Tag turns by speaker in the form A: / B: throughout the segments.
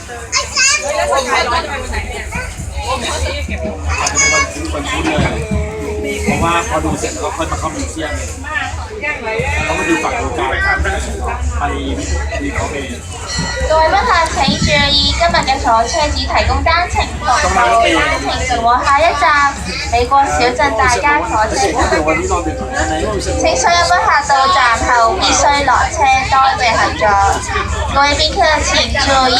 A: อาจจะเป็นวันพุธเลยเพราะว่าพอดูเสร็จแล้วก็ค่อยมาเข้ามิวเซียมเขามาดูฝั่งตรงกลางไปรีคอเวย์
B: 各位賓客請注意，今日嘅火車只提供單程服務，單程乘和下一站美國小鎮大街火車站。請所有賓客到站後必須落車，多謝合作。各位賓客請注意，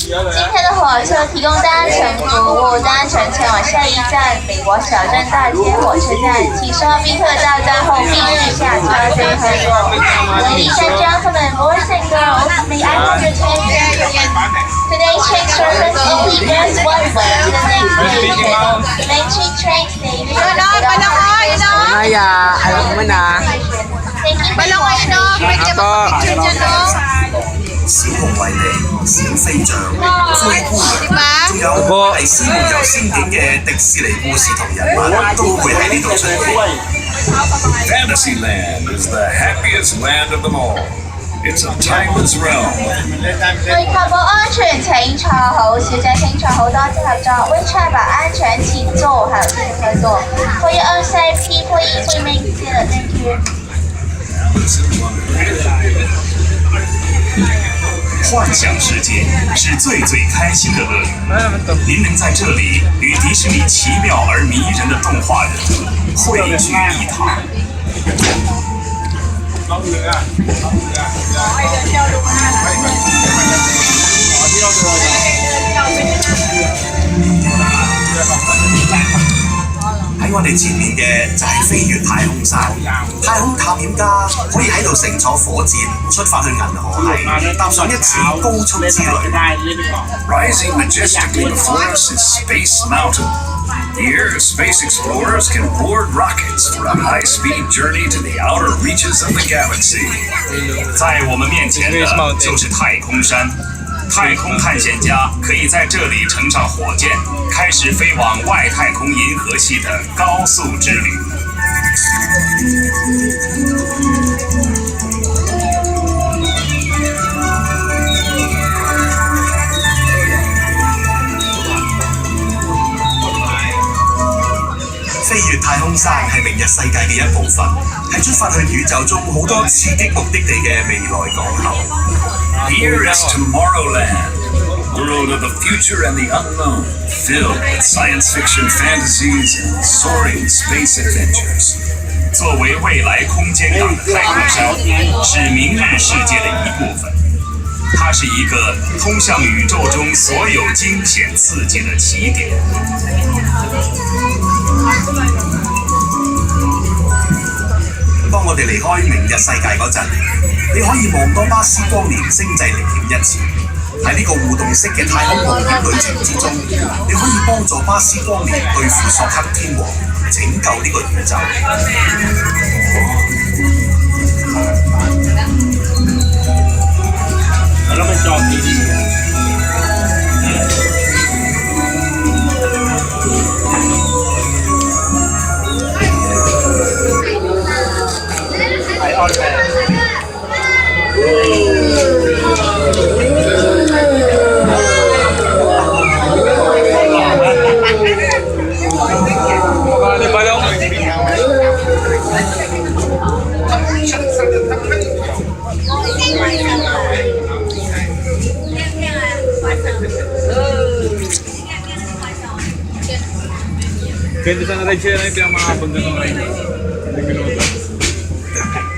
B: 今天的火車提供單程服務，單程前往下一站美國小鎮大街火車站。請所有賓客到站後必須下車，謝謝合作。Ladies and gentlemen, boys and girls, may I have your Today's train service only goes one way to the next station. Electric train station.
C: Ay, alam mo na.
B: Thank you for watching.
C: Ako.
D: 小熊維尼、小飛象、灰姑娘，仲有係絲夢遊仙境嘅迪士尼故事同人物都會喺呢度出現。
E: Fantasyland is the happiest land of them all. It's a timeless realm.
B: 為確保安全，請坐好，小姐請坐好，多謝合作。為確保安全，請坐好，謝謝合作。For your own safety, please remain seated. Thank you.
D: 幻想世界是最开心的乐园，您能在这里与迪士尼奇妙而迷人的动画人物汇聚一堂。喺我哋前面嘅就係飛越太空山，太空探險家可以喺度乘坐火箭出發去銀河系，踏上一次高速之旅。
E: Rising majestically before us is Space Mountain. Here, space explorers can board rockets for a high-speed journey to the outer reaches of the galaxy.
D: 在我们面前的就是太空山。太空探险家可以在这里乘上火箭，开始飞往外太空银河系的高速之旅。飛越太空山係明日世界嘅一部分，係出發去宇宙中好多刺激目的地嘅未來港口。
E: Here is Tomorrowland, world of the future and the unknown, filled with science fiction fantasies and soaring space adventures.
D: 作为未来空间港的太空山，是明日世界的一部分。它是一个通向宇宙中所有惊险刺激的起点。當我哋離開明日世界嗰陣，你可以望多巴斯光年星際歷險一次。喺呢個互動式嘅太空冒險旅程之中，你可以幫助巴斯光年對付索克天王，拯救呢個宇宙。
A: แล้วไปจองดีๆไอออนแมนไปแล้วGanda sana rin siya na yung pinamahapon na ng rain.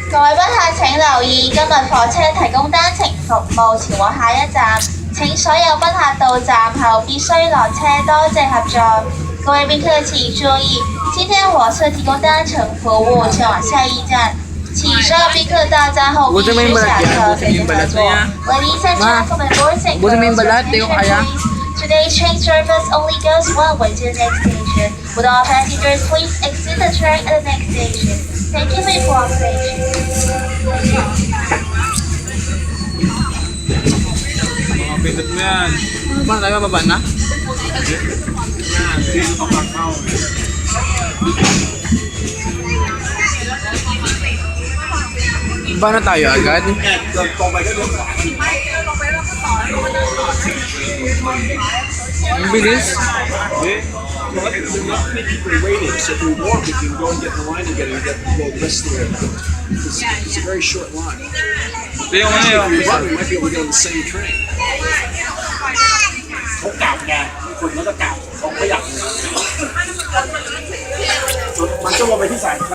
B: 各位賓客請留意，今日火車提供單程服務前往下一站，請所有賓客到站後必須落車，多謝合作。各位賓客請注意，今天火車提供單程服務前往下一站，請所有賓客到站後必須下車，謝謝合作。Ladies and gentlemen, boys and girls, today's train service only goes one way to the next station. Would all passengers please exit the train at the next station? Thank you for your cooperation.
A: Mga pindot mo yan.
C: Paano tayo bababa na?
A: Yan, dito ka pang
C: Paano tayo agad?
A: tongไปก็เดิน
C: Ang bilis.
A: But there are not many people waiting, so if we want, we can go and get in the line together and go the rest of the way. It's a very short line.
C: Ito yung ano yung
A: If we run, we might be able to get on the same train. เขากลับไงคนเขาจะกลับเขาไม่อยากมันจะวนไปที่สาย